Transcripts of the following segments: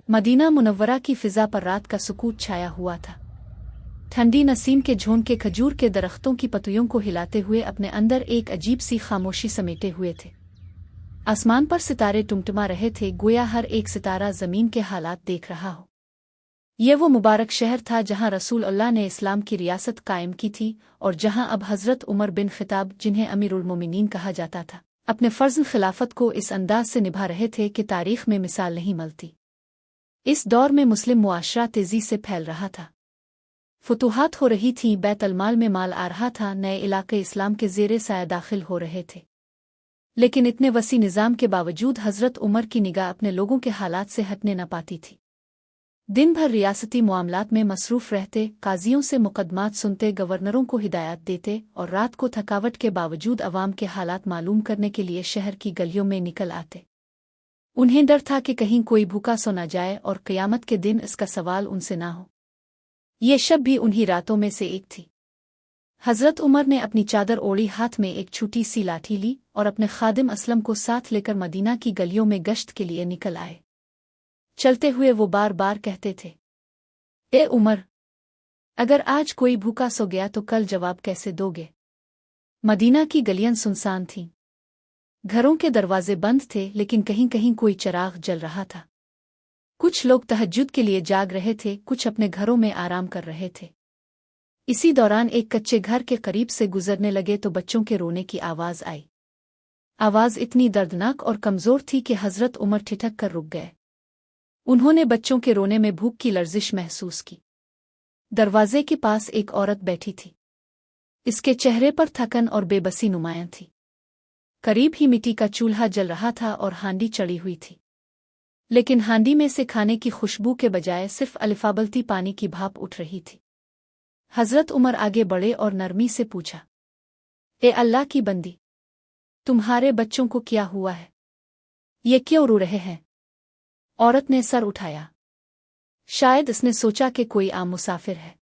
Medina Munawwara की फिजा पर रात का सुकूत छाया हुआ था। ठंडी नसीम के झोंके खजूर के दरख्तों की पत्तियों को हिलाते हुए अपने अंदर एक अजीब सी खामोशी समेटे हुए थे। आसमान पर सितारे टुमटुमा रहे थे, गोया हर एक सितारा ज़मीन के हालात देख रहा हो। ये वो मुबारक शहर था जहाँ रसूल अल्लाह ने इस्लाम की रियासत कायम की थी और जहाँ अब हज़रत उमर बिन ख़िताब, जिन्हें अमीरुल मोमिनीन कहा जाता था, अपने फ़र्ज़ खिलाफत को इस अंदाज से निभा रहे थे कि तारीख़ में मिसाल नहीं मिलती। इस दौर में मुस्लिम मुआशरा तेज़ी से फैल रहा था, फुतूहात हो रही थीं, बैतुल-माल में माल आ रहा था, नए इलाके इस्लाम के ज़ेरे साया दाखिल हो रहे थे। लेकिन इतने वसी निज़ाम के बावजूद हज़रत उमर की निगाह अपने लोगों के हालात से हटने न पाती थी। दिन भर रियासती मामलात में मसरूफ़ रहते, काजियों से मुकदमात सुनते, गवर्नरों को हिदायत देते और रात को थकावट के बावजूद अवाम के हालात मालूम करने के लिए शहर की गलियों में निकल आते। उन्हें डर था कि कहीं कोई भूखा सो न जाए और क़यामत के दिन इसका सवाल उनसे ना हो। ये शब भी उन्हीं रातों में से एक थी। हज़रत उमर ने अपनी चादर ओढ़ी, हाथ में एक छोटी सी लाठी ली और अपने खादिम असलम को साथ लेकर मदीना की गलियों में गश्त के लिए निकल आए। चलते हुए वो बार बार कहते थे, ए उमर, अगर आज कोई भूखा सो गया तो कल जवाब कैसे दोगे? मदीना की गलियां सुनसान थीं, घरों के दरवाजे बंद थे, लेकिन कहीं कहीं कोई चिराग जल रहा था। कुछ लोग तहज्जुद के लिए जाग रहे थे, कुछ अपने घरों में आराम कर रहे थे। इसी दौरान एक कच्चे घर के करीब से गुजरने लगे तो बच्चों के रोने की आवाज़ आई। आवाज़ इतनी दर्दनाक और कमज़ोर थी कि हज़रत उमर ठिठक कर रुक गए। उन्होंने बच्चों के रोने में भूख की लर्जिश महसूस की। दरवाजे के पास एक औरत बैठी थी, इसके चेहरे पर थकन और बेबसी नुमायां थी। करीब ही मिट्टी का चूल्हा जल रहा था और हांडी चढ़ी हुई थी, लेकिन हांडी में से खाने की खुशबू के बजाय सिर्फ अलिफाबलती पानी की भाप उठ रही थी। हज़रत उमर आगे बढ़े और नरमी से पूछा, ए अल्लाह की बंदी, तुम्हारे बच्चों को क्या हुआ है? ये क्यों रो रहे हैं? औरत ने सर उठाया। शायद इसने सोचा कि कोई आम मुसाफिर है।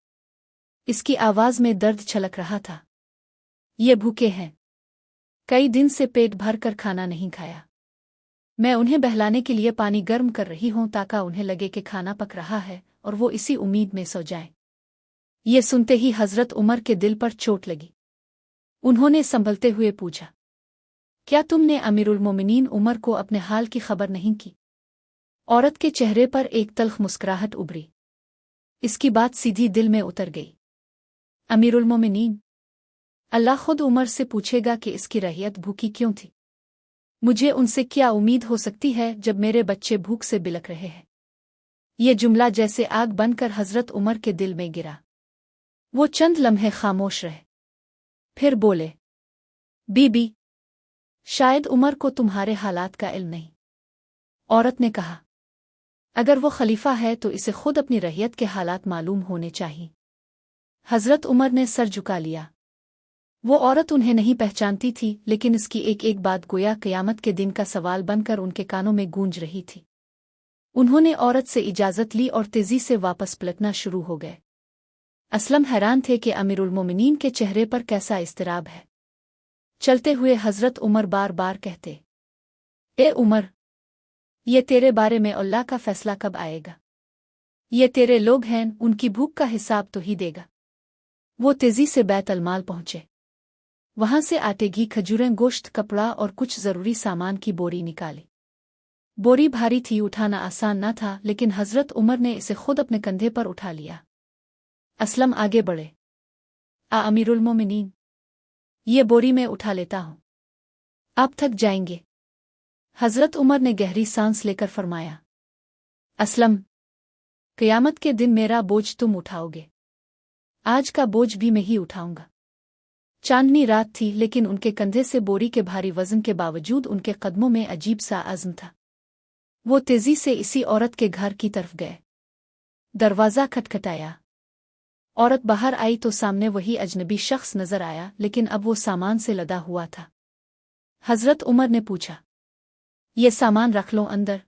इसकी आवाज़ में दर्द छलक रहा था। ये भूखे हैं, कई दिन से पेट भर कर खाना नहीं खाया। मैं उन्हें बहलाने के लिए पानी गर्म कर रही हूं ताकि उन्हें लगे कि खाना पक रहा है और वो इसी उम्मीद में सो जाएं। ये सुनते ही हज़रत उमर के दिल पर चोट लगी। उन्होंने संभलते हुए पूछा, क्या तुमने अमीरुल मोमिनीन उमर को अपने हाल की खबर नहीं की? औरत के चेहरे पर एक तल्ख मुस्कुराहट उभरी। इसकी बात सीधी दिल में उतर गई। अमीरुल मोमिनीन, अल्लाह खुद उमर से पूछेगा कि इसकी रहियत भूखी क्यों थी। मुझे उनसे क्या उम्मीद हो सकती है जब मेरे बच्चे भूख से बिलख रहे हैं? ये जुमला जैसे आग बनकर हज़रत उमर के दिल में गिरा। वो चंद लम्हे खामोश रहे, फिर बोले, बीबी, शायद उमर को तुम्हारे हालात का इल्म नहीं। औरत ने कहा, अगर वो खलीफा है तो इसे खुद अपनी रहियत के हालात मालूम होने चाहिए। हज़रत उमर ने सर झुका लिया। वो औरत उन्हें नहीं पहचानती थी, लेकिन इसकी एक एक बात गोया क़यामत के दिन का सवाल बनकर उनके कानों में गूंज रही थी। उन्होंने औरत से इजाज़त ली और तेज़ी से वापस पलटना शुरू हो गए। असलम हैरान थे कि अमीरुल मोमिनीन के चेहरे पर कैसा इज़्तिराब है। चलते हुए हज़रत उमर बार बार कहते, ए उमर, ये तेरे बारे में अल्लाह का फ़ैसला कब आएगा? ये तेरे लोग हैं, उनकी भूख का हिसाब तो ही देगा। वो तेज़ी से बैतुल-माल पहुँचे। वहाँ से आटे, घी, खजूरें, गोश्त, कपड़ा और कुछ ज़रूरी सामान की बोरी निकाली। बोरी भारी थी, उठाना आसान न था, लेकिन हज़रत उमर ने इसे खुद अपने कंधे पर उठा लिया। असलम आगे बढ़े, अमीरुल मोमिनीन, ये बोरी मैं उठा लेता हूँ, आप थक जाएंगे। हज़रत उमर ने गहरी सांस लेकर फरमाया, असलम, क़यामत के दिन मेरा बोझ तुम उठाओगे, आज का बोझ भी मैं ही उठाऊंगा। चांदनी रात थी, लेकिन उनके कंधे से बोरी के भारी वज़न के बावजूद उनके कदमों में अजीब सा अज़्म था। वो तेज़ी से इसी औरत के घर की तरफ गए। दरवाज़ा खटखटाया। औरत बाहर आई तो सामने वही अजनबी शख्स नजर आया, लेकिन अब वो सामान से लदा हुआ था। हज़रत उमर ने पूछा, ये सामान रख लो अंदर।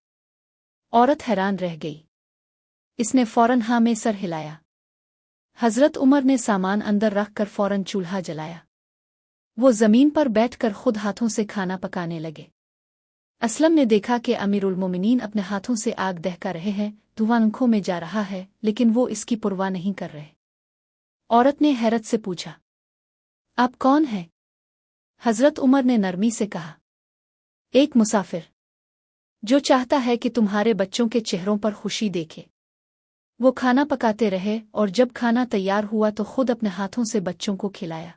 औरत हैरान रह गई। इसने फौरन हाँ में सर हिलाया। हज़रत उमर ने सामान अंदर रखकर फौरन चूल्हा जलाया। वो ज़मीन पर बैठकर खुद हाथों से खाना पकाने लगे। असलम ने देखा कि अमीरुल मोमिनीन अपने हाथों से आग दहका रहे हैं, धुआं आंखों में जा रहा है, लेकिन वो इसकी परवाह नहीं कर रहे। औरत ने हैरत से पूछा, आप कौन हैं? हजरत उमर ने नरमी से कहा, एक मुसाफिर जो चाहता है कि तुम्हारे बच्चों के चेहरों पर खुशी देखे। वो खाना पकाते रहे और जब खाना तैयार हुआ तो खुद अपने हाथों से बच्चों को खिलाया।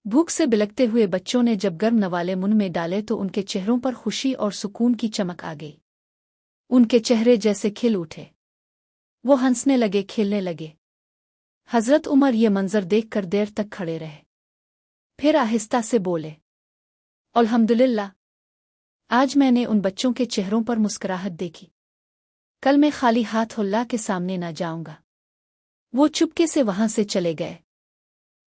भूख से बिलखते हुए बच्चों ने जब गर्म नवाले मुंह में डाले तो उनके चेहरों पर खुशी और सुकून की चमक आ गई। उनके चेहरे जैसे खिल उठे। वो हंसने लगे, खेलने लगे। हजरत उमर ये मंजर देखकर देर तक खड़े रहे। फिर आहिस्ता से बोले, अल्हम्दुलिल्लाह, आज मैंने उन बच्चों के चेहरों पर मुस्कुराहट देखी। कल मैं खाली हाथ अल्लाह के सामने न जाऊंगा। वो चुपके से वहां से चले गए।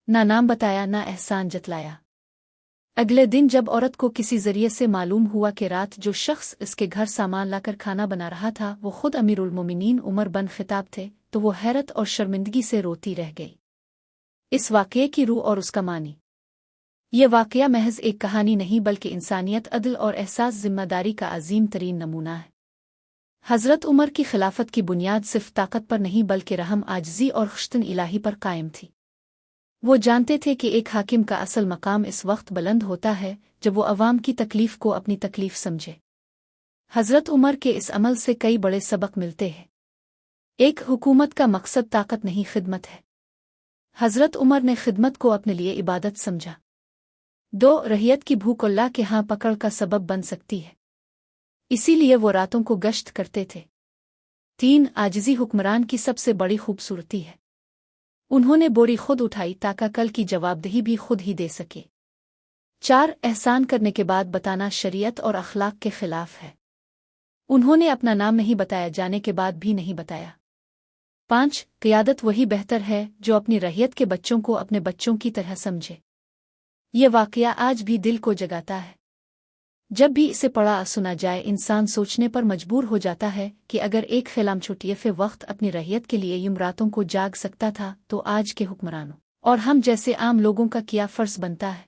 ना नाम बताया, ना एहसान जतलाया। अगले दिन जब औरत को किसी जरिए से मालूम हुआ कि रात जो शख्स इसके घर सामान लाकर खाना बना रहा था वो खुद अमीरुल मोमिनीन उमर बन खिताब थे, तो वो हैरत और शर्मिंदगी से रोती रह गई। इस वाकये की रूह और उसका मानी। ये वाकया महज एक कहानी नहीं बल्कि इंसानियत, अदल और एहसास जिम्मेदारी का अजीम तरीन नमूना है। हजरत उमर की खिलाफत की बुनियाद सिर्फ ताकत पर नहीं बल्कि रहम, आजिज़ी और खुश्तन इलाही पर कायम थी। वो जानते थे कि एक हाकिम का असल मकाम इस वक्त बुलंद होता है जब वो अवाम की तकलीफ को अपनी तकलीफ समझे। हजरत उमर के इस अमल से कई बड़े सबक मिलते हैं। एक, हुकूमत का मकसद ताकत नहीं खिदमत है। हजरत उमर ने खिदमत को अपने लिए इबादत समझा। 2, रहियत की भूख अल्लाह के यहाँ पकड़ का सबब बन सकती है, इसीलिए वो रातों को गश्त करते थे। 3, आजिज़ी हुक्मरान की सबसे बड़ी खूबसूरती है। उन्होंने बोरी खुद उठाई ताकि कल की जवाबदेही भी खुद ही दे सके। 4, एहसान करने के बाद बताना शरीयत और अखलाक के खिलाफ है। उन्होंने अपना नाम नहीं बताया जाने के बाद भी नहीं बताया। 5, क़ियादत वही बेहतर है जो अपनी रहियत के बच्चों को अपने बच्चों की तरह समझे। ये वाकया आज भी दिल को जगाता है। जब भी इसे पढ़ा सुना जाए इंसान सोचने पर मजबूर हो जाता है कि अगर एक खिलाम छुट्टियफ़े वक्त अपनी रहियत के लिए यूं रातों को जाग सकता था तो आज के हुक्मरानों और हम जैसे आम लोगों का क्या फ़र्ज़ बनता है।